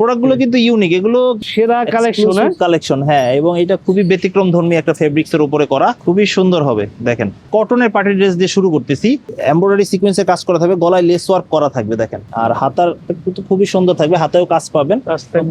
প্রোডাক্টগুলো কিন্তু ইউনিক, এগুলো সেরা কালেকশন। হ্যাঁ, এবং এটা খুবই ব্যতিক্রম ধর্মী একটা ফেব্রিক্স এর উপরে করা, খুবই সুন্দর হবে। দেখেন কটনের পার্টি ড্রেস দিয়ে শুরু করতেছি, এমব্রয়ডারি সিকোয়েন্সের কাজ করা থাকবে, গলায় লেস ওয়ার্ক করা থাকবে। দেখেন আর হাতার কিন্তু খুবই সুন্দর থাকবে, হাতেও কাজ পাবেন।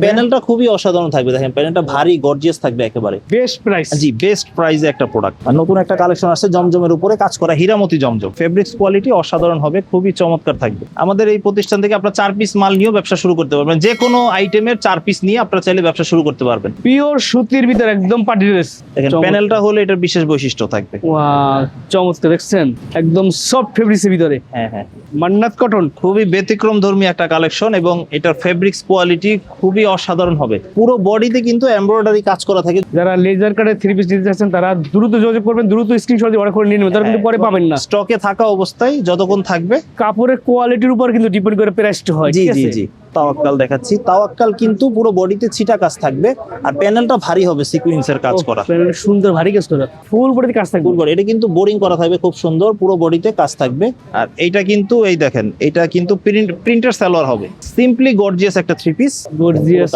প্যানেলটা খুবই অসাধারণ থাকবে, দেখেন প্যানেলটা ভারী গর্জিয়াস থাকবে একেবারে। বেস্ট প্রাইস, জি বেস্ট প্রাইসে একটা প্রোডাক্ট। আর নতুন একটা কালেকশন আসছে জমজমের উপরে কাজ করা, হীরামতি জমজম। ফেব্রিক্স কোয়ালিটি অসাধারণ হবে, খুবই চমৎকার থাকবে। আমাদের এই প্রতিষ্ঠান থেকে আপনার 4 পিস মাল নিয়েও ব্যবসা শুরু করতে পারবেন, যে কোনো আইটেমের 4 পিস নিয়ে আপনারা চাইলে ব্যবসা শুরু করতে পারবেন। পিওর সুতির ভিতরে একদম পার্টি ড্রেস। দেখেন প্যানেলটা হলো এটার বিশেষ বৈশিষ্ট্য থাকবে। ওয়াও চমৎকার, দেখছেন একদম সফট ফেব্রিক্সের ভিতরে। হ্যাঁ হ্যাঁ, মান্নাত কটন, খুবই ব্যতিক্রম ধর্মী একটা কালেকশন এবং এটার ফেব্রিক্স কোয়ালিটি খুবই অসাধারণ হবে। পুরো বডিতে কিন্তু এমব্রয়ডারি কাজ করা থাকে। যারা লেজার কাটে 3 পিস নিতে চাচ্ছেন তারা দ্রুত যোগাযোগ করবেন, দ্রুত স্ক্রিনশট দিয়ে অর্ডার করে নিয়ে নেবেন, তারা কিন্তু পরে পাবেন না। স্টকে থাকা অবস্থায় যতক্ষণ থাকবে। কাপড়ের কোয়ালিটির উপর কিন্তু ডিপেন্ড করে প্রাইসটা হয়। জি ঠিক জি আছে? জি, তাওয়াক্কাল দেখাচ্ছি। তাওয়াক্কাল কিন্তু পুরো বডিতে ছিটা কাজ থাকবে, আর প্যানেলটা ভারী হবে সিকোয়েন্সের কাজ করা। প্যানেল সুন্দর ভারী কাজ করা, ফুল বডিতে কাজ থাকবে। ফুল বডি, এটা কিন্তু বোরিং করা থাকবে খুব সুন্দর, পুরো বডিতে কাজ থাকবে। আর এইটা কিন্তু এই দেখেন, এটা কিন্তু প্রিন্টার সালোয়ার হবে, সিম্পলি গর্জিয়াস একটা 3 পিস। গর্জিয়াস,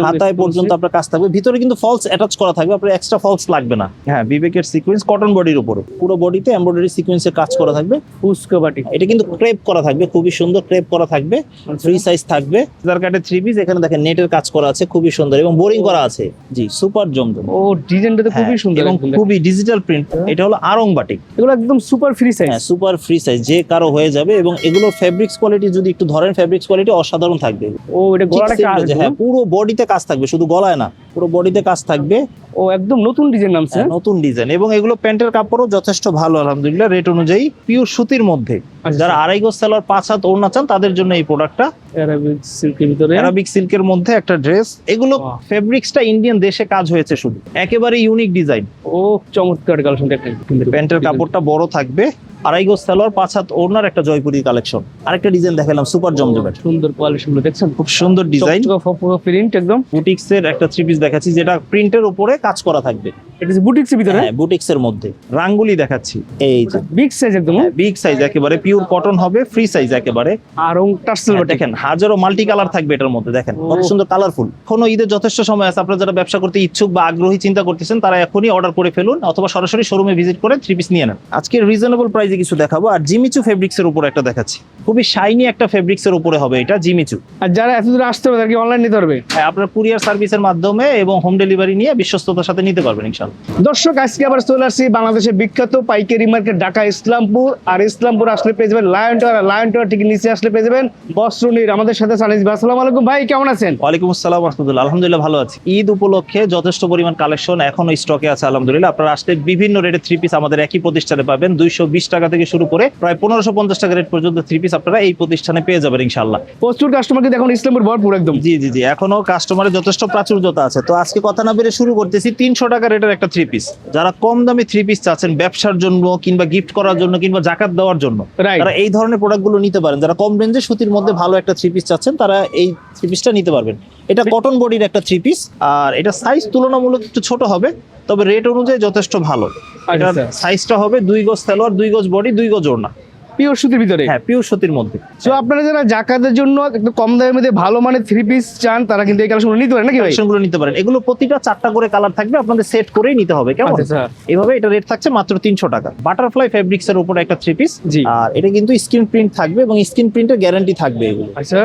হাতায় পর্যন্ত আপনার কাজ থাকবে, ভিতরে কিন্তু ফলস অ্যাটাচ করা থাকবে, আপনার এক্সট্রা ফলস লাগবে না। হ্যাঁ, বিবেকের সিকোয়েন্স কটন বডির উপরে, পুরো বডিতে এমব্রয়ডারি সিকোয়েন্সের কাজ করা থাকবে। ফুসকা বাটি, এটা কিন্তু ক্রেপ করা থাকবে, খুবই সুন্দর ক্রেপ করা থাকবে, ফ্রি সাইজ থাকবে। লেজার কাটে 3 পিস, এখানে দেখেন নেটের কাজ করা আছে, খুবই সুন্দর এবং বোরিং করা আছে। জি সুপার জমজম। ও ডিজাইনটা তো খুবই সুন্দর এবং খুবই ডিজিটাল প্রিন্ট। এটা হলো আরং বাটিক, এগুলো একদম সুপার ফ্রি সাইজ। হ্যাঁ সুপার ফ্রি সাইজ, যে কারো হয়ে যাবে। এবং এগুলো ফেব্রিক্স কোয়ালিটি যদি একটু ধরেন, ফেব্রিক্স কোয়ালিটি অসাধারণ থাকবে। ও এটা গলাটা কাজ, হ্যাঁ পুরো বডিতে কাজ থাকবে, শুধু গলায় না, পুরো বডিতে কাজ থাকবে। ও একদম নতুন ডিজাইন নামছে, নতুন ডিজাইন। এবং এগুলো প্যান্টের কাপড়ও যথেষ্ট ভালো আলহামদুলিল্লাহ, রেট অনুযায়ী পিওর সুতির মধ্যে। যারা 2.5 গজ সালোয়ার 5 হাত ওড়না চান তাদের জন্য এই প্রোডাক্টটা। অ্যারাবিক সিল্কের ভিতরে, অ্যারাবিক সিল্কের মধ্যে একটা ড্রেস। এগুলো ফেব্রিক্সটা ইন্ডিয়ান দেশে কাজ হয়েছে শুধু, একেবারে ইউনিক ডিজাইন। ও চমৎকার কালেকশন দেখেন। প্যান্টের কাপড়টা বড় থাকবে, 2.5 গজ সালোয়ার 5 হাত ওড়নার একটা জয়পুরি কালেকশন। আরেকটা ডিজাইন দেখালাম সুপার জমজমের, সুন্দর কোয়ালিটি গুলো দেখছেন, খুব সুন্দর ডিজাইন। পুরো প্রিন্ট একদম বুটিক্স এর একটা 3 পিস দেখাচ্ছি, যেটা প্রিন্টের উপরে কাজ করা থাকবে। এটা বুটিক্স এর ভিতরে, হ্যাঁ বুটিক্স এর মধ্যে রাঙ্গুলি দেখাচ্ছি। এই যে বিগ সাইজ একদম, বিগ সাইজ একেবারে, পিওর কটন হবে, ফ্রি সাইজ একেবারে। আর টার্সেল দেখেন হাজারো মাল্টি কালার থাকবে এটার মধ্যে, দেখেন কত সুন্দর কালারফুল। এখনো ঈদের যথেষ্ট সময় আছে, আপনারা যারা ব্যবসা করতে ইচ্ছুক বা আগ্রহী চিন্তা করতেছেন তারা এখনই অর্ডার করে ফেলুন, অথবা সরাসরি শোরুমে ভিজিট করে 3 পিস নিয়ে নেন। আজকে রিজনেবল প্রাইসে কিছু দেখাবো। আর জিমিচু ফেব্রিক্স এর উপরে একটা দেখাচ্ছি, খুবই শাইনি একটা ফেব্রিক্স এর উপরে হবে এটা, জিমিচু। আর যারা এত দূর আসতে হবে তারা কি অনলাইন নিতে পারবে? হ্যাঁ, আপনার কুরিয়ার সার্ভিসের মাধ্যমে এবং হোম ডেলিভারি নিয়ে বিশ্বস্ততার সাথে নিতে পারবেন ইনশাআল্লাহ। দর্শক আজকে আবার চলে আসছি বাংলাদেশের বিখ্যাত পাইকারি মার্কেট ঢাকা ইসলামপুর। আর ইসলামপুর আসলে পেয়ে যাবেন লায়ন টাওয়ার, লায়ন টাওয়ার ঠিক নিচে আসলে পেয়ে যাবেন বস্ত্রনীর। আমাদের সাথে সানিস ভাই, আসসালামু আলাইকুম ভাই, কেমন আছেন? ওয়ালাইকুম আসসালাম ওয়া রাহমাতুল্লাহ, আলহামদুলিল্লাহ ভালো আছি। ঈদ উপলক্ষে যথেষ্ট পরিমাণ কালেকশন এখনো স্টকে আছে আলহামদুলিল্লাহ। আপনারা আসলে বিভিন্ন রেটে 3 পিস আমাদের একই প্রতিষ্ঠানে পাবেন। 220 টাকা থেকে শুরু করে প্রায় 1550 টাকা রেট পর্যন্ত 3 পিস আপনারা এই প্রতিষ্ঠানে পেয়ে যাবেন ইনশাআল্লাহ। প্রচুর কাস্টমারকে দেখুন ইসলামপুর ভরপুর একদম। জি জি জি, এখনো কাস্টমারের যথেষ্ট প্রাচুর্যতা আছে। তো আজকে কথা না বেরে শুরু করতেছি 300 টাকা রেটের একটা 3 পিস। যারা কম দামি 3 পিস চাচ্ছেন ব্যবসার জন্য কিংবা গিফট করার জন্য কিংবা যাকাত দেওয়ার জন্য, তারা এই ধরনের প্রোডাক্টগুলো নিতে পারেন। যারা কম রেঞ্জে সুতির মধ্যে ভালো একটা 3 পিস চাচ্ছেন তারা এই 3 পিসটা নিতে পারবেন। এটা কটন বডির একটা 3 পিস, আর এটা সাইজ তুলনামূলক একটু ছোট হবে, তবে রেট অনুযায়ী যথেষ্ট ভালো। এটা সাইজটা হবে 2 গজ সালোয়ার, 2 গজ বডি, 2 গজ ওড়না, পিওর সুতির ভিতরে। হ্যাঁ পিওর সুতির মধ্যে। সো আপনারা যারা যাকাতের জন্য একটু কম দামের মধ্যে ভালো মানের 3 পিস চান তারা কিন্তু এই কালেকশনগুলো নিতে পারেন নাকি ভাই? কালেকশনগুলো নিতে পারেন। এগুলো প্রতিটা 4টা করে কালার থাকবে, আপনাদের সেট করেই নিতে হবে, কেমন? আচ্ছা এইভাবে এটা রেট থাকছে মাত্র 300 টাকা। বাটারফ্লাই ফেব্রিক্স এর উপরে একটা 3 পিস, জি। আর এটা কিন্তু স্ক্রিন প্রিন্ট থাকবে এবং স্ক্রিন প্রিন্টের গ্যারান্টি থাকবে এগুলো। আচ্ছা,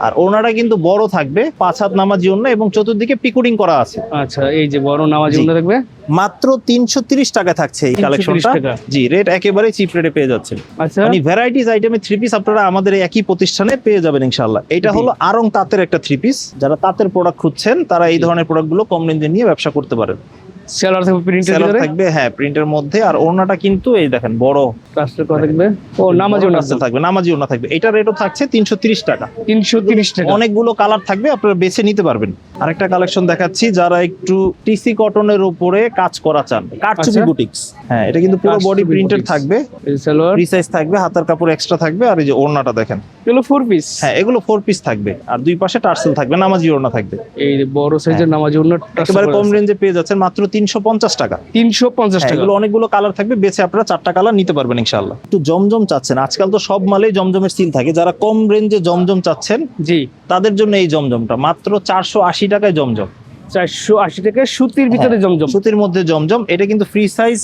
আর ওড়নাটা কিন্তু বড় থাকবে, 5 হাত নামাজি ওড়না এবং চতুর্দিকে পিকুডিং করা আছে। আচ্ছা এই যে বড় নামাজি ওড়না থাকবে, মাত্র 330 টাকা থাকছে এই 330 কালেকশনটা। টাকা। জি, রেট একেবারে চিপ রেটে পেয়ে যাচ্ছেন। আচ্ছা মানে ভ্যারাইটিস আইটেমের 3 পিস আপনারা আমাদের এই একই প্রতিষ্ঠানে পেয়ে যাবেন ইনশাআল্লাহ। এটা হলো আরং তাঁতের একটা 3 পিস। যারা তাঁতের প্রোডাক্ট খুঁজছেন তারা এই ধরনের প্রোডাক্টগুলো কম রেঞ্জে নিয়ে ব্যবসা করতে পারেন। সেলার থাকবে, প্রিন্টের সেলার ভিতরে থাকবে, হ্যাঁ প্রিন্টের মধ্যে। আর ওড়নাটা কিন্তু এই দেখেন বড় প্লাস্টার করা থাকবে, ও নামাজি ওড়না থাকবে, নামাজি ওড়না থাকবে। এটা রেটও থাকছে 330 টাকা। 330 টাকা। অনেকগুলো কালার থাকবে, আপনারা বেছে নিতে পারবেন। আরেকটা কালেকশন দেখাচ্ছি, যারা একটু টিসি কটনের উপরে কাজ করা চান, কারচুপি আচ্ছা। বুটিক্স। হ্যাঁ, এটা কিন্তু পুরো বডি কারচুপি প্রিন্টেড বুটিক্স। থাকবে, এই সালোয়ার ফ্রি সাইজ থাকবে, হাতার কাপড় এক্সট্রা থাকবে, আর এই যে ওড়নাটা দেখেন। এগুলো 4 পিস। হ্যাঁ, এগুলো 4 পিস থাকবে, আর দুই পাশে টার্সেল থাকবে, নামাজি ওড়না থাকবে। এই যে বড় সাইজের নামাজি ওন্না একেবারে কম রেঞ্জে পেয়ে যাচ্ছেন মাত্র 350 টাকা। 350 হ্যাঁ, টাকা। এগুলো অনেকগুলো কালার থাকবে, বেছে আপনারা 4টা কালার নিতে পারবেন ইনশাআল্লাহ। একটু জমজম চাচ্ছেন, আজকাল তো সব মালেই জমজমের সিল থাকে, যারা কম রেঞ্জে জমজম চাচ্ছেন জি, তাদের জন্য এই জমজমটা মাত্র 480 টাকায় জমজম। 480 টাকা সুতির ভিতরে হ্যাঁ, জমজম। সুতির মধ্যে জমজম। এটা কিন্তু ফ্রি সাইজ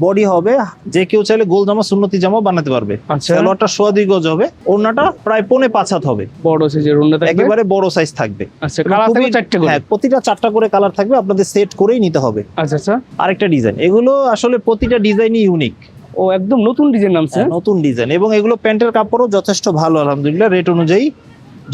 বডি হবে, যে কেউ চাইলে গোল জামা সুন্নতি জামা বানাতে পারবে। আচ্ছা। সালোয়ারটা 2.5 গজ হবে, ওড়নাটা প্রায় 5.5 হাত হবে, বড় সাইজের ওন্না থাকবে। একেবারে বড় সাইজ থাকবে। আচ্ছা, কালার থাকবে 4টা করে। হ্যাঁ, প্রতিটা 4টা করে কালার থাকবে, আপনাদের সেট করেই নিতে হবে। আচ্ছা আচ্ছা। আরেকটা ডিজাইন, এগুলো আসলে প্রতিটা ডিজাইনই ইউনিক, ও একদম নতুন ডিজাইন নামছে। নতুন ডিজাইন, এবং এগুলো প্যান্টের কাপড়ও যথেষ্ট ভালো আলহামদুলিল্লাহ। রেট অনুযায়ী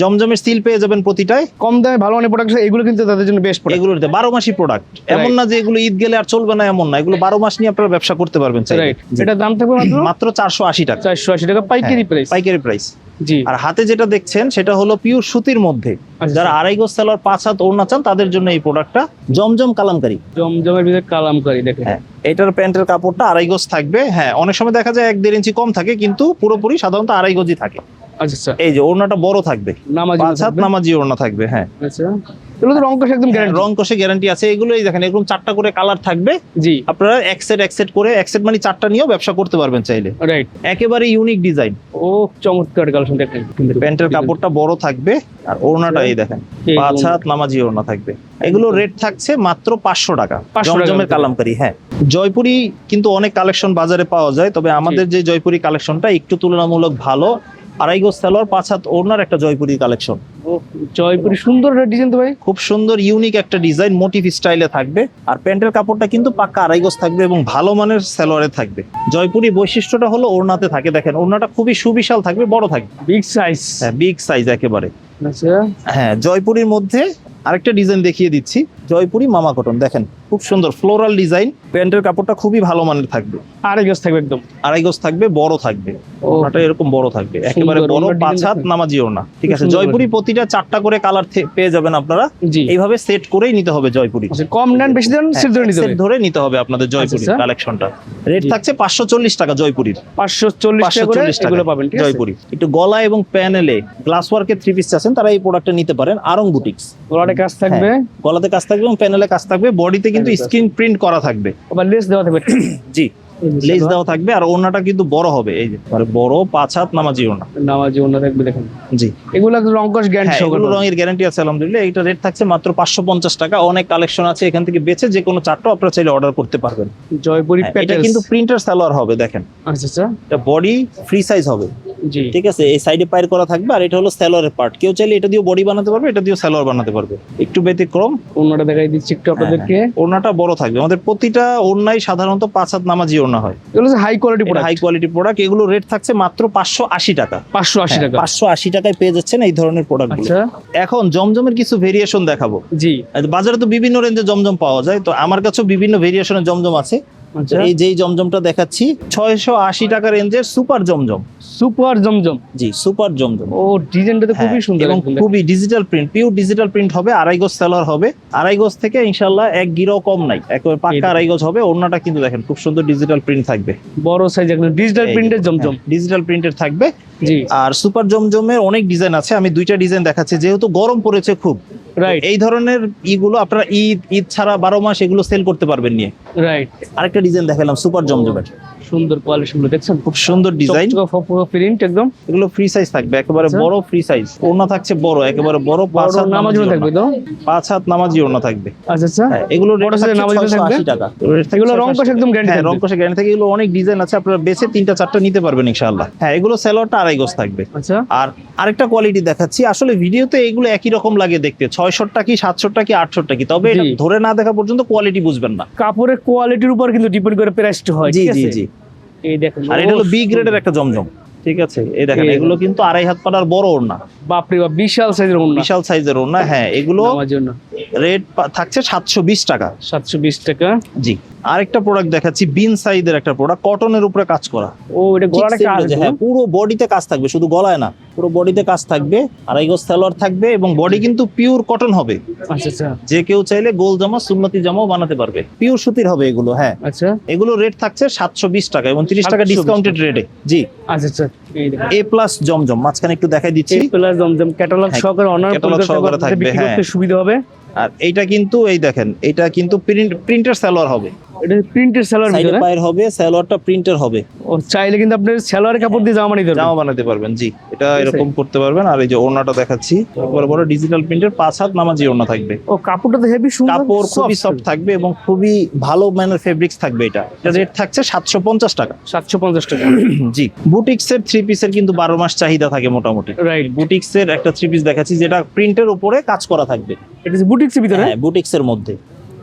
জমজমের সিল পেয়ে যাবেন প্রতিটায়। কম দামে ভালো অনেক প্রোডাক্ট আছে, এগুলো কিন্তু তাদের জন্য বেস্ট প্রোডাক্ট। এগুলোতে 12 মাসি প্রোডাক্ট, এমন না যে এগুলো ঈদ গেলে আর চলবে না, এমন না, এগুলো 12 মাস নিয়ে আপনারা ব্যবসা করতে পারবেন চাইলে। রাইট, এটা দাম থাকবে মাত্র মাত্র 480 টাকা, 480 টাকা পাইকারি প্রাইস। পাইকারি প্রাইস। জি। আর হাতে যেটা দেখছেন সেটা হলো পিওর সুতির মধ্যে, আচ্ছা। যারা 2.5 গজ সালোয়ার 5 হাত ওড়না চান তাদের জন্য এই প্রোডাক্টটা জমজম কালামকারী। জমজমের ভিতরে কালামকারী দেখেন। হ্যাঁ, এটার প্যান্টের কাপড়টা 2.5 গজ থাকবে। হ্যাঁ, অনেক সময় দেখা যায় 1-1.5 ইঞ্চি কম থাকে, কিন্তু পুরোপুরি সাধারণত 2.5 গজই থাকে। আচ্ছা আচ্ছা। এই যে ওড়নাটা বড় থাকবে, নামাজি 5 হাত নামাজি ওড়না থাকবে। হ্যাঁ, আচ্ছা, এগুলো তো রং কষ একদম গ্যারান্টি। রং কষে গ্যারান্টি আছে। এগুলো এই দেখেন, এরকম 4টা করে কালার থাকবে, জি। আপনারা এক সেট করে, এক সেট মানে 4টা নিয়েও ব্যবসা করতে পারবেন চাইলে। রাইট। একেবারে ইউনিক ডিজাইন। ও চমৎকার কালেকশন দেখেন। প্যান্টের কাপড়টা বড় থাকবে, আর ওড়নাটা এই দেখেন, এই 5 হাত নামাজি ওড়না থাকবে। এগুলো রেট থাকছে মাত্র 500 টাকা, 500 টাকা জমজমের কালামকারী। হ্যাঁ, জয়পুরি কিন্তু অনেক কালেকশন বাজারে পাওয়া যায়, তবে আমাদের যে জয়পুরি কালেকশনটা একটু তুলনামূলক ভালো। 2.5 গজ সালোয়ার 5 হাত ওড়নার একটা জয়পুরি কালেকশন। ও জয়পুরি সুন্দর একটা ডিজাইন তো ভাই। খুব সুন্দর ইউনিক একটা ডিজাইন, মোটিভ স্টাইলে থাকবে, আর প্যান্টের কাপড়টা কিন্তু পাক্কা 2.5 গজ থাকবে এবং ভালো মানের সালোয়ারে থাকবে। জয়পুরি বৈশিষ্ট্যটা হলো ওড়নাতে থাকে, দেখেন ওড়নাটা খুবই সুবিশাল থাকবে, বড় থাকবে। Big size. হ্যাঁ, বিগ সাইজ একেবারে। আচ্ছা। হ্যাঁ, জয়পুরির মধ্যে আরেকটা ডিজাইন দেখিয়ে দিচ্ছি, জয়পুরি মামা কটন। দেখেন খুব সুন্দর ফ্লোরাল ডিজাইন, প্যান্টের কাপড়টা খুবই ভালো মানের থাকবে, 2.5 গজ থাকবে একদম। 2.5 গজ থাকবে, বড় থাকবে, ও ওড়নাটা এরকম বড় থাকবে, একেবারে সুন্দর, বড়, ওড়নার 5 হাত ডিজাইন নামাজি ওড়না। ঠিক খুব আছে, সুন্দর জয়পুরি প্রতিটা 4টা করে কালার পেয়ে যাবেন আপনারা। জি। এইভাবে সেট করেই নিতে হবে জয়পুরি। আচ্ছা, কম নেন বেশি দেন সেট ধরে নিতে সেট হবে। ধরে নিতে হবে আপনাদের জয়পুরি আচ্ছা, কালেকশনটা। রেট জি। থাকছে 540 টাকা জয়পুরির, 540 টাকা করে 540 টাকা এগুলো পাবেন, ঠিক আছে। জয়পুরি। একটু গলা এবং প্যানেলে গ্লাস ওয়ার্কের 3 পিস আছেন, তারা এই প্রোডাক্টটা নিতে পারেন। আরং বুটিক্স, গলাতে কাজ থাকবে, হ্যাঁ, গলাতে কাজ থাকবে এবং প্যানেলে কাজ থাকবে, বডিতে কিন্তু প্যানেলে কাজ স্ক্রিন প্রিন্ট করা থাকবে। আবার লেস দেওয়া থাকবে। জি, লেস দেওয়া থাকবে, আর ওড়নাটা কিন্তু বড় হবে, এই যে মানে বড় 5 হাত নামাজি ওড়না। নামাজি ওন্না থাকবে দেখেন। জি, এগুলো একদম রং কষ গ্যারান্টি হ্যাঁ, এগুলো রঙের গ্যারান্টি আছে আলহামদুলিল্লাহ। এইটা রেট থাকছে মাত্র 550 টাকা। অনেক কালেকশন আছে, এখান থেকে বেছে যে কোনো 4টা আপনারা চাইলে অর্ডার করতে পারবেন। জয়পুরি হ্যাঁ, এটা প্যাটেলস কিন্তু প্রিন্টার সালোয়ার হবে, দেখেন আচ্ছা আচ্ছা। এটা বডি ফ্রি সাইজ হবে। জি। ঠিক আছে, এই সাইডে পায়ের করা থাকবে, আর এটা হলো সালোয়ারের পার্ট। কেউ চাইলে এটা দিয়ে বডি বানাতে পারবে, এটা দিয়ে সালোয়ার বানাতে পারবে, একটু ব্যতিক্রম। ওন্নাটা দেখাই দিচ্ছি একটু আপনাদেরকে। ওড়নাটা বড় থাকবে, আমাদের প্রতিটা ওড়নাই সাধারণত 5 হাত নামাজি ওড়না হয়। এগুলো high quality product. High quality product. এগুলো রেট থাকছে মাত্র 580 টাকা। 580 টাকা। 580 টাকায় পেয়ে যাচ্ছেন এই ধরনের প্রোডাক্টগুলো। আচ্ছা। এখন জমজমের কিছু ভেরিয়েশন দেখাবো। জি। বাজারে তো বিভিন্ন রেঞ্জে জমজম পাওয়া যায়, তো আমার কাছেও বিভিন্ন ভেরিয়েশনের জমজম আছে। আচ্ছা। এই যেই জমজমটা দেখাচ্ছি 680 টাকা রেঞ্জের সুপার জমজম। সুপার জমজম। জি, সুপার জমজম। ও ডিজাইনটা তো খুবই হ্যাঁ, সুন্দর এবং একদম। খুবই digital print, pure digital print হবে। 2.5 গজ সালোয়ার হবে, 2.5 গজ থেকে ইনশাআল্লাহ 1 গিরাও কম নাই, একেবারে পাক্কা 2.5 গজ হবে। ওড়নাটা কিন্তু দেখেন খুব সুন্দর ডিজিটাল প্রিন্ট থাকবে, বড় সাইজ একদম ডিজিটাল প্রিন্টের জমজম। ডিজিটাল প্রিন্টের থাকবে। জি। আর সুপার জমজমের অনেক ডিজাইন আছে, আমি 2টা ডিজাইন দেখাচ্ছি, যেহেতু গরম পড়েছে খুব। রাইট। এই ধরনের ইগুলো আপনারা ঈদ ছাড়া 12 মাস এগুলো সেল করতে পারবেন নিয়ে। রাইট। আরেকটা ডিজাইন দেখালাম সুপার জমজমের, সুন্দর কোয়ালিটি গুলো দেখছেন, খুব সুন্দর ডিজাইন। প্রিন্ট একদম। এগুলো ফ্রি সাইজ থাকবে, একেবারে আচ্ছা। বড় ফ্রি সাইজ। ওড়না থাকছে বড়, একেবারে বড় 5 হাত নামাজি ওন্না থাকবে তো। 5 হাত নামাজি ওড়না থাকবে। আচ্ছা আচ্ছা। হ্যাঁ, এগুলো বড় রেট size থাকছে নামাজি ওড়না থাকবে? 680 টাকা। এগুলো রং কষ একদম গ্যারান্টি হ্যাঁ, রং থাকবে। কষে গ্যারান্টি থাকে। এগুলো অনেক ডিজাইন আছে, আপনারা বেছে 3টা 4টা নিতে পারবেন ইনশাআল্লাহ। হ্যাঁ, এগুলো সালোয়ারটা 2.5 গজ থাকবে। আচ্ছা। আর আরেকটা কোয়ালিটি দেখাচ্ছি, আসলে ভিডিওতে এগুলো একই রকম লাগে দেখতে, 600 কি 700 কি 800 কি, তবে এটা জি। ধরে না দেখা পর্যন্ত কোয়ালিটি বুঝবেন না। কাপড়ের কোয়ালিটির উপর কিন্তু ডিপেন্ড করে প্রাইসটা হয়, জি ঠিক জি আছে। জি। এই দেখেন, আর এটা হলো বি গ্রেডের একটা জমজম। ঠিক আছে, এই দেখেন এই এগুলো কিন্তু 2.5 হাত পাড়ার বড় ওড়না, বাপরে বাপ বিশাল সাইজের ওন্না। বিশাল সাইজের ওড়না। হ্যাঁ, এগুলো আমার জন্য রেট থাকছে 720 টাকা। 720 টাকা। জি, আরেকটা প্রোডাক্ট দেখাচ্ছি, বিন সাইজের একটা প্রোডাক্ট, কটনের উপরে কাজ করা। ও এটা গলাটা কাজ, হ্যাঁ, পুরো বডিতে কাজ থাকবে, শুধু গলায় না, পুরো বডিতে কাজ থাকবে। আড়াই গজ সালোয়ার থাকবে এবং বডি কিন্তু পিওর কটন হবে। আচ্ছা আচ্ছা যে কেউ চাইলে গোল জামা, সুন্নতি জামাও বানাতে পারবে। পিওর সুতির হবে এগুলো। হ্যাঁ, আচ্ছা এগুলো রেট থাকছে 720 টাকা এবং 30 টাকা 720 ডিসকাউন্টেড রেটে। জি, আচ্ছা আচ্ছা। এই দেখুন এ প্লাস জমজম মাঝখানে একটু দেখাই দিচ্ছি। প্লাস জমজম ক্যাটালগ হ্যাঁ, সহকারে অনার catalog সহকারে থাকবে, বিক্রি করতে হ্যাঁ। সুবিধা হবে। আর এইটা কিন্তু এই দেখেন, এটা কিন্তু প্রিন্টের সালোয়ার হবে, এটা প্রিন্টের সালোয়ার সাইডে ভিতরে। পায়ের হবে, সালোয়ারটা প্রিন্টের হবে। ও চাইলে কিন্তু আপনি সালোয়ারের কাপড় দিয়ে জামা বানাতে জামা পারবেন। বানাতে পারবেন। জি, এটা এরকম করতে পারবেন। আর এই যে ওড়নাটা দেখাচ্ছি, বড় বড় ডিজিটাল প্রিন্টের 5 হাত নামাজি ওড়না থাকবে। ও কাপড়টা তো হেভি সুন্দর, কাপড় খুবই সফট থাকবে এবং খুবই ভালো মানের ফেব্রিক্স থাকবে। এটা রেট থাকছে 750 টাকা। 750 টাকা। জি, বুটিক্সের 3 পিসের কিন্তু 12 মাস চাহিদা থাকে মোটামুটি। রাইট, বুটিক্সের একটা 3 পিস দেখাচ্ছি যেটা প্রিন্টের উপরে কাজ করা থাকবে। এটা যে বুটিক্সের ভিতরে হ্যাঁ, বুটিক্সের মধ্যে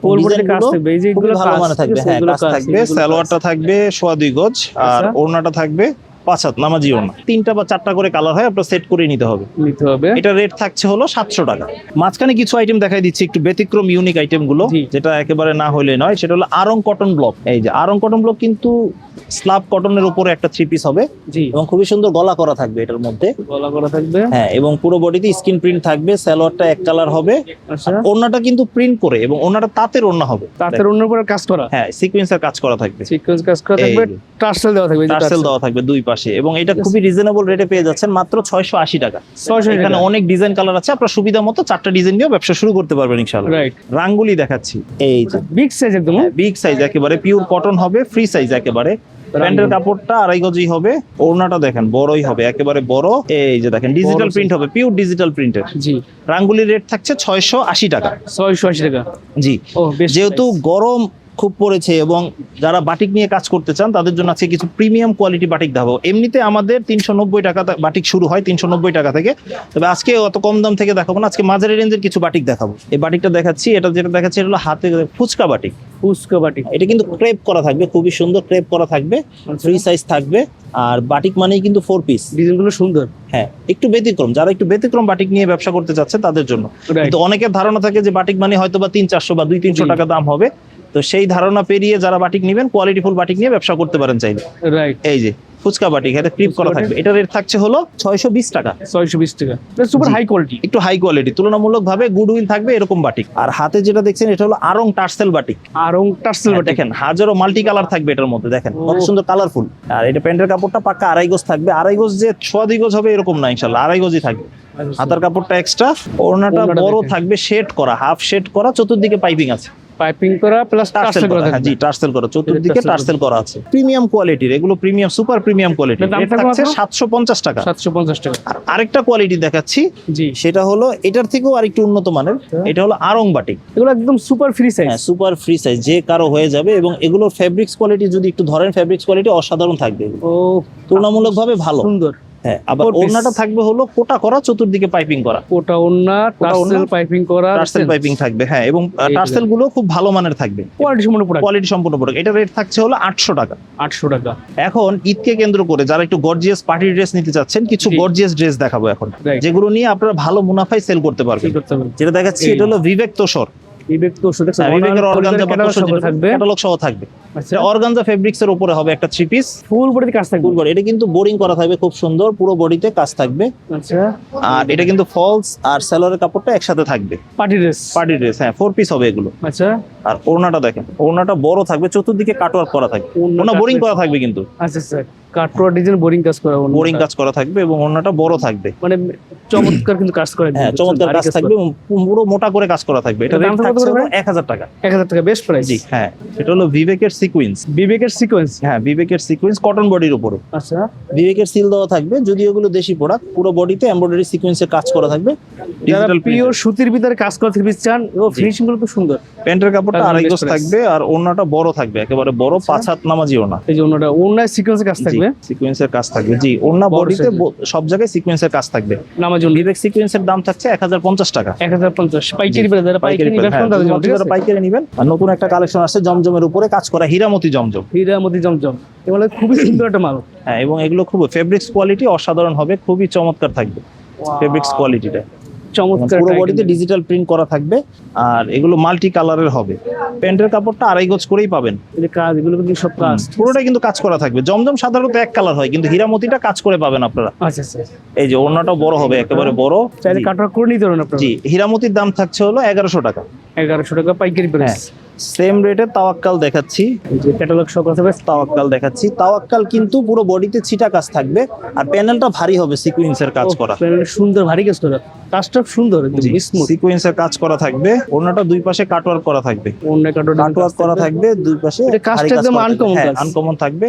ওর উপরে কাজ ডিজাইনগুলো থাকবে। এই যে খুবই এগুলো ভালো কাজ মানে থাকবে। হ্যাঁ, কাজ থাকবে। সালোয়ারটা থাকবে 2.5 গজ আর আচ্ছা। ওড়নাটা থাকবে 5 হাত নামাজি ওড়না। 3টা বা 4টা করে কালার হয়, আপনার সেট করে নিতে হবে। নিতে হবে। এটা রেট থাকছে হলো 700 টাকা। মাঝখানে কিছু আইটেম দেখাই দিচ্ছি, একটু ব্যতিক্রম ইউনিক আইটেম গুলো, জি। যেটা একেবারে না হইলে নয়। সেটা হলো আরং কটন ব্লক। এই যে আরং কটন ব্লক কিন্তু স্ল্যাব কটনের উপরে একটা 3 পিস হবে জি, এবং খুবই সুন্দর গলা করা থাকবে এটার মধ্যে। গলা করা থাকবে। হ্যাঁ, এবং পুরো বডিতে স্কিন প্রিন্ট থাকবে। সালোয়ারটা এক কালার হবে। আচ্ছা, ওড়নাটা কিন্তু প্রিন্ট করে এবং ওড়নাটা তাঁতের ওড়না হবে। তাঁতের অন্য উপরে কাজ করা, হ্যাঁ, সিকোয়েন্সের কাজ করা থাকবে। সিকোয়েন্স কাজ করা থাকবে, এই যে। টার্সেল দেওয়া থাকবে। টার্সেল দেওয়া থাকবে দুই পাশে এবং এটা খুবই রিজনেবল রেটে পেয়ে যাচ্ছেন মাত্র 680 টাকা। 600 এখানে টাকা। অনেক ডিজাইন কালার আছে, আপনার সুবিধা মতো 4টা ডিজাইন দিয়ে ব্যবসা শুরু করতে পারবেন ইনশাআল্লাহ। রাইট, রাঙ্গুলি দেখাচ্ছি, এই যে বিগ সাইজ একদম। বিগ সাইজ, একেবারে পিওর কটন হবে, ফ্রি সাইজ একেবারে। প্যান্টের কাপড়টা আড়াই গজি হবে, ওড়নাটা দেখেন বড়ই হবে, একেবারে বড়। এই যে দেখেন ডিজিটাল প্রিন্ট হবে, পিওর ডিজিটাল প্রিন্টের। জি, রাঙ্গুলির রেট থাকছে 680 টাকা। 680 টাকা। জি, ও বেশ, যেহেতু গরম খুব পড়েছে এবং যারা বাটিক নিয়ে কাজ করতে চান তাদের জন্য আছে কিছু প্রিমিয়াম কোয়ালিটি বাটিক দেখাবো। এমনিতে আমাদের 390 টাকা বাটিক শুরু হয়, 390 টাকা থেকে। তবে আজকে অত কম দাম থেকে দেখাবো না, আজকে মাঝারি রেঞ্জের কিছু বাটিক দেখাবো। এই বাটিকটা দেখাচ্ছি, এটা যেটা দেখাচ্ছি এটা হলো হাতে ফুচকা বাটিক। ফুচকা বাটি। এটা কিন্তু ক্রেপ করা থাকবে, খুবই সুন্দর ক্রেপ করা থাকবে, ফ্রি সাইজ থাকবে। আর বাটিক মানেই কিন্তু 4 পিস। ডিজাইনগুলো সুন্দর। হ্যাঁ, একটু ব্যতিক্রম, যারা একটু ব্যতিক্রম বাটিক নিয়ে ব্যবসা করতে চাচ্ছে তাদের জন্য। Right. কিন্তু অনেকের ধারণা থাকে যে বাটিক মানে হয়তো বা 300-400 বা 200-300 জি। টাকা দাম হবে। তো সেই ধারণা পেরিয়ে যারা বাটিক নেবেন, কোয়ালিটিফুল বাটিক নিয়ে ব্যবসা করতে পারেন চাইলে। রাইট, এই যে ফুচকা বাটিক, এটা ক্লিপ করা ফুচকা থাকবে। এটা রেট থাকছে হলো 620 টাকা। 620 টাকা। এটা সুপার জি। High quality. একটু হাই কোয়ালিটি, তুলনামূলক ভাবে গুডউইল থাকবে এরকম বাটিক। আর হাতে যেটা দেখছেন এটা হলো আরং টার্সেল বাটিক। আর টার্সেল বাটি। দেখেন হাজারো মাল্টি কালার থাকবে এটার মধ্যে, দেখেন কত ও। সুন্দর কালারফুল। আর এটা প্যান্টের কাপড়টা পাক্কা আড়াই গজ থাকবে। আড়াই গজ যে 6.5 গজ হবে এরকম না, ইনশাল্লাহ আড়াই গজই থাকবে। হাতার কাপড়টা এক্সট্রা, ওড়নাটা ওড়নাটা বড় দেখেন। থাকবে, শেড করা, হাফ শেড করা, চতুর্দিকে পাইপিং আছে, পাইপিং করা প্লাস টার্সেল টার্সেল করা করা। হ্যাঁ, থাকবে। জি, টার্সেল করা, চতুর্দিকে টার্সেল টার্সেল করা আছে। প্রিমিয়াম কোয়ালিটির এগুলো, প্রিমিয়াম সুপার প্রিমিয়াম কোয়ালিটি। এটার দাম রেট থাকবে থাকছে মাত্র 750 টাকা। 750 টাকা। আর আরেকটা কোয়ালিটি দেখাচ্ছি, জি, সেটা হলো এটার থেকেও আরেকটু উন্নত মানের। এটা হলো আরং বাটিক। এগুলো একদম সুপার ফ্রি সাইজ। হ্যাঁ, সুপার ফ্রি সাইজ, যে কারো হয়ে যাবে। এবং এগুলোর ফেব্রিক্স কোয়ালিটি যদি একটু ধরেন, ফেব্রিক্স কোয়ালিটি অসাধারণ থাকবে এগুলো। ও তুলনামূলকভাবে ভালো। সুন্দর। হ্যাঁ, আবার Four piece। ওড়নাটা থাকবে হলো কোটা করা, চতুর্দিকে পাইপিং করা, কোটা ওন্না, টার্সেল পাইপিং করা, টার্সেল পাইপিং থাকবে। হ্যাঁ, এবং এই যে। টার্সেল গুলো খুব ভালো মানের থাকবে, কোয়ালিটি সম্পূর্ণ প্রোডাক্ট। কোয়ালিটি সম্পূর্ণ প্রোডাক্ট। এটা রেট থাকছে হলো 800 টাকা। 800 টাকা। এখন ঈদকে কেন্দ্র করে যারা একটু গর্জিয়াস পার্টি ড্রেস নিতে চাচ্ছেন, কিছু জি। গর্জিয়াস ড্রেস দেখাবো এখন, Right. যেগুলো নিয়ে আপনারা ভালো মুনাফায় সেল করতে পারবেন। কি করতে হবে? যেটা দেখাচ্ছি এই। এটা হলো বিবেক তোষর। বিবেক তো শুধু বিবেকের অর্গানজা বা তোষর থাকবে। ক্যাটালগ সহ থাকবে। আচ্ছা, এটা অর্গানজা ফেব্রিক্স এর উপরে হবে একটা 3 পিস ফুল বডিতে কাজ থাকবে। Full body. এটা কিন্তু বোরিং করা থাকবে, খুব সুন্দর পুরো বডিতে কাজ থাকবে। আচ্ছা, আর এটা কিন্তু ফলস আর সালোয়ারের কাপড়টা একসাথে থাকবে। Party dress. পার্টি ড্রেস, হ্যাঁ, 4 পিস হবে এগুলো। আচ্ছা, আর ওড়নাটা দেখেন, ওড়নাটা বড় থাকবে, চতুর্দিকে কাটওয়ার্ক করা থাকবে। ওড়না ওড়না বোরিং কাটওয়ার্ক। করা থাকবে কিন্তু, আচ্ছা স্যার, কাটওয়ার ডিজাইন বোরিং কাজ করা। বোরিং কাজ করা থাকবে এবং ওড়নাটা বড় থাকবে। মানে চমৎকার কিন্তু কাজ করে। হ্যাঁ, চমৎকার কাজ থাকবে এবং পুরো মোটা করে কাজ করা থাকবে। এটা এটার রেট দাম কত থাকছে পড়বে? 1000 টাকা। 1000 টাকা, বেস্ট প্রাইস। জি, হ্যাঁ, এটা হলো বিবেকের সিকোয়েন্স। বিবেকের সিকোয়েন্স। হ্যাঁ, বিবেকের সিকোয়েন্স কটন বডির উপরে। আচ্ছা, বিবেকের সিল দেওয়া থাকবে, যদিও এগুলো দেশি প্রোডাক্ট। পুরো বডিতে এমব্রয়ডারি সিকোয়েন্সের কাজ করা থাকবে, যারা ডিজিটাল পিওর সুতির ভিতরে কাজ করা থ্রি পিস চান, ও জি। ফিনিশিং গুলো খুব সুন্দর। প্যান্টের কাপড়টা তার আড়াই best গজ price। থাকবে আর ওড়নাটা বড় থাকবে, একেবারে বড়, আচ্ছা। 5 হাত নামাজি ওড়না। এই যে ওনাটা ওনার সিকোয়েন্সের কাজ থাকবে। সিকোয়েন্সের কাজ থাকবে। জি, ওড়না বড় বডিতে size সব জায়গায় সিকোয়েন্সের কাজ থাকবে। নামার জন্য বিবেক সিকোয়েন্সের দাম থাকছে 1050 টাকা। 1050 পাইকারি জি। বাজারে, যারা পাইকারি পাইকারি ব্যবসা করেন তাদের জন্য, ঠিক যারা আছে? পাইকারি নেবেন। আর নতুন একটা কালেকশন আসছে জমজমের উপরে কাজ করা, হীরামতি জমজম। হীরামতি জমজম, এগুলো খুবই সুন্দর একটা মাল। হ্যাঁ, এবং এগুলো খুব ফেব্রিক্স কোয়ালিটি অসাধারণ হবে, খুবই চমৎকার থাকবে ফেব্রিক্স কোয়ালিটিটা। চমৎকার পুরো একটা বডিতে item। ডিজিটাল প্রিন্ট করা থাকবে আর এগুলো মাল্টি কালারের হবে। প্যান্টের কাপড়টা 2.5 গজ করেই পাবেন। এই যে কাজ, এগুলো কিন্তু সব কাজ। পুরোটা কিন্তু কাজ করা থাকবে। জমজম সাধারণত এক কালার হয়, কিন্তু হীরামতিটা কাজ করে পাবেন আপনারা। আচ্ছা আচ্ছা, এই যে ওড়নাটাও বড় হবে, একেবারে বড়। চাইলে জি, কাটওয়ার্ক করে নিতে পারেন আপনারা। জি, হীরামতির দাম থাকছে হলো 1100 টাকা। 1100 টাকা পাইকারি প্রাইস। সেম রেটে তাওয়াক্কাল দেখাচ্ছি। এই যে ক্যাটালগ সব আছে বেশ। তাওয়াক্কাল দেখাচ্ছি। তাওয়াক্কাল কিন্তু পুরো বডিতে ছিটা কাজ থাকবে আর প্যানেলটা ভারী হবে সিকোয়েন্সের কাজ করা। সুন্দর ভারী কাজ করা, কাজটা সুন্দর একদম স্মুথ। সিকোয়েন্সের কাজ করা থাকবে। ওড়নাটা দুই পাশে কাটওয়ার্ক করা থাকবে। অন্য কাটওয়ার্ক কাটওয়ার্ক করা থাকবে দুই পাশে। এটা কাজটা একদম uncommon কাজ। আনকমন থাকবে।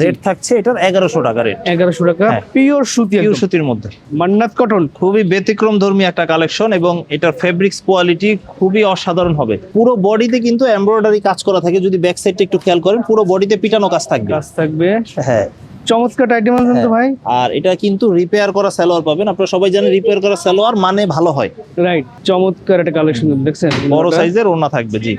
রেট থাকছে এটার 1100 টাকা রেট। 1100 টাকা হ্যাঁ। পিওর সুতি, পিওর একদম সুতির মধ্যে মান্নাত কটন। খুবই ব্যতিক্রম ধর্মী একটা কালেকশন এবং এটার ফেব্রিক্স কোয়ালিটি খুবই অসাধারণ হবে। পুরো বডিতে কিন্তু এমব্রয়ডারি কাজ করা থাকে। যদি ব্যাক সাইডটা একটু খেয়াল করেন, পুরো বডিতে পিটানো কাজ থাকবে। কাজ থাকবে, হ্যাঁ, চমৎকার আইটেম আছে তো ভাই। আর এটা কিন্তু রিপেয়ার করা সালোয়ার পাবেন। আপনারা সবাই জানেন রিপেয়ার করা সালোয়ার মানে ভালো হয়। রাইট, চমৎকার একটা কালেকশন দেখছেন। বড় সাইজের ওড়না থাকবে। জি,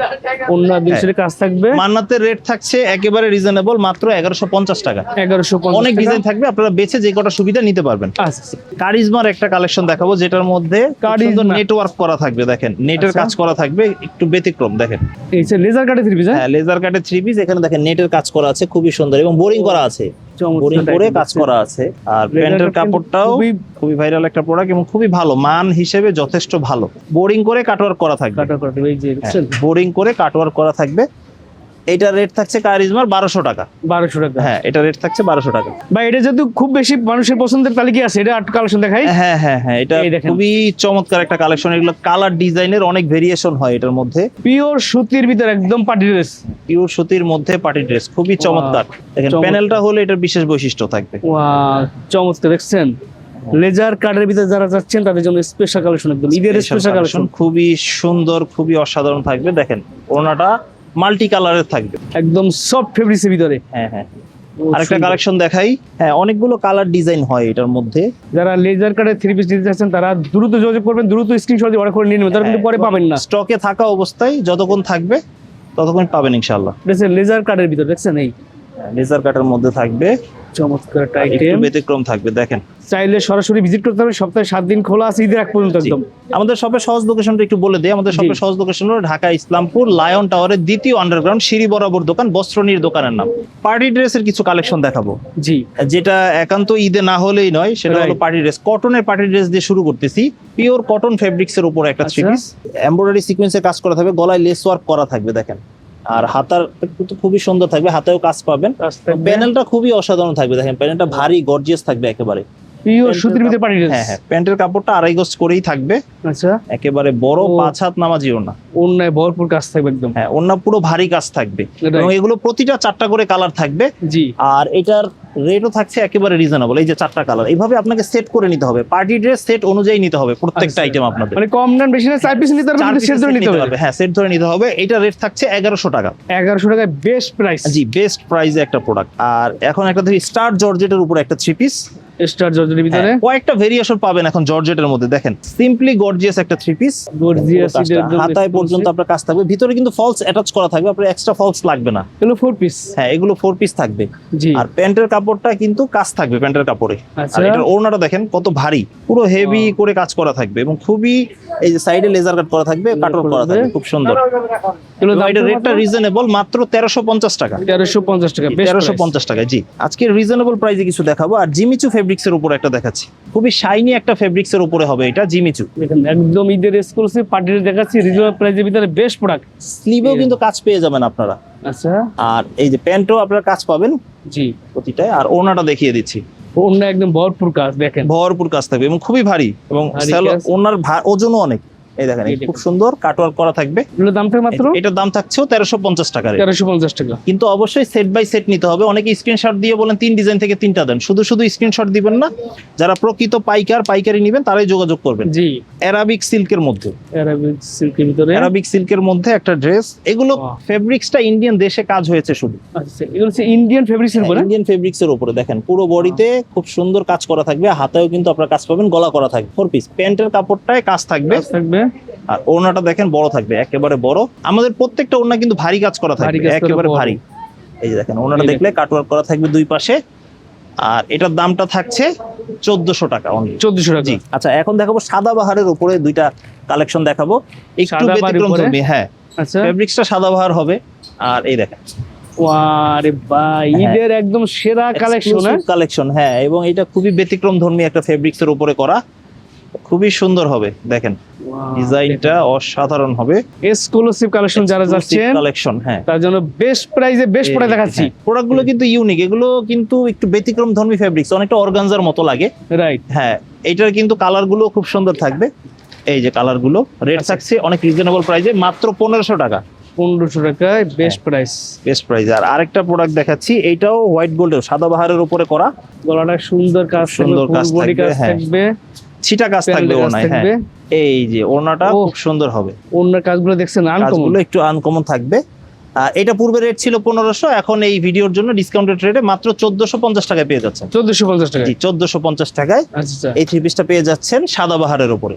অন্য দুইশো কাজ থাকবে। মান্নাতের রেট থাকছে একেবারে রিজনেবল, মাত্র 1150 টাকা। 1150 অনেক ডিজাইন থাকবে, আপনারা বেছে যে কটা সুবিধা নিতে পারবেন। আচ্ছা, কারিজমার একটা কালেকশন দেখাবো, যেটার মধ্যে কারিজমা। নেটওয়ার্ক করা থাকবে। দেখেন নেটের আচ্ছা। কাজ করা থাকবে, একটু ব্যতিক্রম। দেখেন এই যে লেজার কাটে থ্রি পিস। হ্যাঁ, লেজার কাটে থ্রি পিস। এখানে দেখেন নেটের কাজ করা আছে, খুবই সুন্দর এবং বোরিং করা আছে। বোরিং করে কাজ করা আছে। আর প্যান্টের কাপড়টাও খুবই ভাইরাল একটা প্রোডাক্ট এবং খুবই ভালো মান হিসেবে যথেষ্ট ভালো। বোরিং করে কাটওয়ার্ক করা থাকবে। এই যে দেখছেন বোরিং করে কাটওয়ার্ক করা থাকবে। এটা রেট থাকছে কারিজমার 1200 টাকা। 1200 টাকা। হ্যাঁ, এটা রেট থাকছে 1200 টাকা। ভাই এটা যেহেতু খুব বেশি মানুষের পছন্দের তালিকা আছে, এটা আট কালেকশন দেখাই। হ্যাঁ হ্যাঁ হ্যাঁ, এটা এই দেখেন। খুবই চমৎকার একটা কালেকশন। এগুলো কালার ডিজাইনের অনেক ভেরিয়েশন হয় এটার মধ্যে। পিওর সুতির ভিতরে একদম পার্টি ড্রেস। পিওর সুতির মধ্যে পার্টি ড্রেস, খুবই চমৎকার। দেখেন চমৎকার। প্যানেলটা হলে এটার বিশেষ বৈশিষ্ট্য থাকবে। ওয়াও, চমৎকার দেখছেন। লেজার কার্ডের ভিতরে যারা যাচ্ছেন তাদের জন্য স্পেশাল কালেকশন, একদম ঈদের স্পেশাল কালেকশন। খুবই সুন্দর, খুবই অসাধারণ থাকবে। দেখেন ওড়নাটা মাল্টি কালারের থাকবে, একদম সফট ফেব্রিক্সের ভিতরে। হ্যাঁ হ্যাঁ। আরেকটা কালেকশন দেখাই। হ্যাঁ, অনেকগুলো কালার ডিজাইন হয় এটার মধ্যে। যারা লেজার কার্ডের থ্রি পিস নিতে চাচ্ছেন তারা দ্রুত যোগাযোগ করবেন, দ্রুত স্ক্রিনশট দিয়ে অর্ডার করে নিয়ে নেবেন, তারা কিন্তু পরে পাবেন না। স্টকে থাকা অবস্থায় যতক্ষণ থাকবে ততক্ষণ পাবেন ইনশাআল্লাহ। দেখছেন লেজার কার্ডের ভিতরে, দেখছেন এই লেজার কাটের মধ্যে থাকবে, চমৎকার একটা একটু আইটেম। ব্যতিক্রম থাকবে। দেখেন চাইলে সরাসরি ভিজিট করতে হবে, সপ্তাহে 7 দিন খোলা আছে, ঈদের আগ পর্যন্ত একদম। আমাদের শপের সহজ লোকেশনটা একটু বলে দিই। আমাদের শপের সহজ লোকেশন হলো ঢাকা ইসলামপুর লায়ন টাওয়ারের দ্বিতীয় আন্ডারগ্রাউন্ড সিঁড়ি বরাবর দোকান, বস্ত্রনীর দোকানের নাম। পার্টি ড্রেসের কিছু কালেকশন দেখাবো, জি, যেটা একান্ত ঈদে না হলেই নয়। সেটা হলো Right. Party dress. কটনের পার্টি ড্রেস দিয়ে শুরু করতেছি। পিওর কটন ফেব্রিক্স এর উপর একটা থ্রি আচ্ছা। পিস, এমব্রয়ডারি সিকোয়েন্সের কাজ করা থাকবে, গলায় লেস ওয়ার্ক করা থাকবে। দেখেন, আর হাতার কিন্তু খুবই সুন্দর থাকবে, হাতেও কাজ পাবেন। প্যানেলটা খুবই অসাধারণ থাকবে। দেখেন প্যানেলটা ভারী গর্জিয়াস থাকবে একেবারে। পিওর সুতির ভিতরে পার্টি ড্রেস। হ্যাঁ হ্যাঁ, প্যান্টের কাপড়টা 2.5 গজ করেই থাকবে, আচ্ছা, একেবারে বড় ও। 5 হাত নামাজি ওড়না। অন্যায় ভরপুর কাজ থাকবে একদম। হ্যাঁ, ওড়না পুরো ভারী কাজ থাকবে Right. এবং এগুলো প্রতিটা 4টা করে কালার থাকবে। জি, আর এটার রেটও থাকছে একেবারে রিজনেবল। এই যে 4টা কালার, এইভাবে আপনাকে সেট করে নিতে হবে। পার্টি ড্রেস সেট অনুযায়ী নিতে হবে প্রত্যেকটা আচ্ছা। আইটেম আপনাদের। মানে কম দাম বেশি না, 4 পিস নিতে পারবেন, 4 কিন্তু সেট ধরে নিতে হবে। হ্যাঁ, সেট ধরে নিতে হবে। এটা রেট থাকছে 1100 টাকা। 1100 টাকায় বেস্ট প্রাইস। জি, বেস্ট প্রাইসে একটা প্রোডাক্ট। আর এখন একটা দেখি স্টার জর্জেটের উপর একটা থ্রি পিস। স্টার জর্জের ভিতরে কয়েকটা ভেরিয়েশন পাবেন এখন জর্জেটের মধ্যে। দেখেন সিম্পলি গর্জিয়াস একটা থ্রি পিস, গর্জিয়াস হাতায় পর্যন্ত আপনার কাজ থাকবে। ভিতরে কিন্তু ফলস অ্যাটাচ করা থাকবে, আপনার এক্সট্রা ফলস লাগবে না। এগুলো 4 পিস। হ্যাঁ, এগুলো 4 পিস থাকবে। জি, আর প্যান্টের কাপড়টা কিন্তু কাজ থাকবে প্যান্টের কাপড়ে। আচ্ছা। আর এটার ওড়নাটা দেখেন কত ভারী, পুরো হেভি করে কাজ করা থাকবে এবং খুবই এই যে সাইডে লেজার কাট করা থাকবে, কাটওয়ার্ক করা থাকবে, খুব সুন্দর। এগুলো এবং দাম এটার রেটটা রিজনেবল, মাত্র 1350 টাকা। 1350 টাকা, বেস্ট 1350 টাকা। জি, আজকে রিজনেবল প্রাইসে কিছু দেখাবো। আর জিমিচু ফেব্রিক্স এর উপর একটা দেখাচ্ছি, খুবই শাইনি একটা ফেব্রিক্স এর উপরে হবে এটা জিমিচু। দেখেন একদম ঈদের এক্সক্লুসিভ পার্টি দেখাচ্ছি, রিজনেবল প্রাইসের ভিতরে বেস্ট প্রোডাক্ট। স্লিভেও কিন্তু কাজ পেয়ে যাবেন আপনারা। আচ্ছা, আর এই যে প্যান্টও আপনারা কাজ পাবেন জি, প্রতিটায়। আর ওড়নাটা দেখিয়ে দিচ্ছি, অন্য একদম ভরপুর কাজ। দেখেন ভরপুর কাজ থাকবে এবং খুবই ভারী এবং ভারী কাজ। ওনার ওজনও অনেক। এই দেখেন, এই খুব দেখুন। সুন্দর কাটওয়ার্ক করা থাকবে। এগুলো দাম থাকে মাত্র এটার দাম থাকছেও 1350 টাকা। 1350 টাকা। কিন্তু অবশ্যই সেট বাই সেট নিতে হবে। অনেকে স্ক্রিনশট দিয়ে বলেন 3 ডিজাইন থেকে 3টা দেন, শুধু শুধু স্ক্রিনশট দিবেন না। যারা প্রকৃত পাইকারি নেবেন তারাই যোগাযোগ করবেন। জি, অ্যারাবিক সিল্কের মধ্যে, অ্যারাবিক সিল্কের ভিতরে। অ্যারাবিক সিল্কের মধ্যে একটা ড্রেস। এগুলো বাহ। ফেব্রিক্সটা ইন্ডিয়ান দেশে কাজ হয়েছে শুধু। আচ্ছা, এগুলো হচ্ছে ইন্ডিয়ান ফেব্রিক্সের উপরে। ইন্ডিয়ান ফেব্রিক্স এর উপরে দেখেন পুরো বডিতে খুব সুন্দর কাজ করা থাকবে, হাতেও কিন্তু আপনারা কাজ পাবেন, গলা করা থাকবে। 4 পিস প্যান্টের কাপড়টায় কাজ থাকবে। কাজ থাকবে। আর ওড়নাটা দেখেন বড় থাকবে, একেবারে বড়। আমাদের প্রত্যেকটা ওড়না কিন্তু ভারী কাজ করা ভারী থাকবে, কাজ করা একেবারে বড়। ভারী। এই যে দেখেন ওড়নাটা এই দেখলে কাটওয়ার্ক করা থাকবে দুই পাশে। আর এটার দামটা থাকছে 1400 টাকা অনলি। 1400 টাকা। জি। আচ্ছা, এখন দেখাবো সাদাবাহারের উপরে দুইটা কালেকশন দেখাবো, একটু সাদাবাহারের ব্যতিক্রম উপরে? ধর্মী। হ্যাঁ, আচ্ছা, ফেব্রিক্সটা সাদাবাহার হবে। আর এই দেখেন আরে ভাই হ্যাঁ। ঈদের একদম সেরা কালেকশন। কালেকশন, হ্যাঁ, এবং এটা খুবই ব্যতিক্রম ধর্মী একটা ফেব্রিক্স এর উপরে করা, খুবই সুন্দর হবে। দেখেন ডিজাইনটা অসাধারণ হবে। এক্সক্লুসিভ কালেকশন যারা যাচ্ছেন কালেকশন, হ্যাঁ, তার জন্য বেস্ট প্রাইসে বেস্ট প্রোডাক্ট দেখাচ্ছি। প্রোডাক্টগুলো কিন্তু ইউনিক, এগুলো কিন্তু একটু ব্যতিক্রম ধর্মী ফেব্রিক্স, অনেকটা অর্গানজার মতো লাগে। রাইট, হ্যাঁ, এটার কিন্তু কালার গুলো খুব সুন্দর থাকবে। এই যে কালার গুলো, রেট আচ্ছা। থাকছে অনেক রিজনেবল প্রাইসে, মাত্র 1500 টাকা 1500 টাকায় বেস্ট প্রাইস। Best price. আর আরেকটা প্রোডাক্ট দেখাচ্ছি, এইটাও হোয়াইট গোল্ডের সাদাবাহারের উপরে করা, গলাটা সুন্দর কাজ, সুন্দর কাজ বডি থাকবে, কাজ হ্যাঁ। থাকবে, ছিটা কাজ থাকবে প্যানেলের কাজ ওনায়। হ্যাঁ, থাকবে। এই যে ওনাটা ওহ। খুব সুন্দর হবে, অন্য কাজগুলো দেখছেন আনকমন। কাজগুলো একটু আনকমন থাকবে। আর এটা পূর্বে রেট ছিল 1500, এখন এই ভিডিওর জন্য ডিসকাউন্টেড রেটে মাত্র 1450 টাকায় পেয়ে যাচ্ছেন। 1450 টাকা। জি, 1450 টাকায় আচ্ছা, এই থ্রি পিসটা পেয়ে যাচ্ছেন সাদাবাহারের উপরে।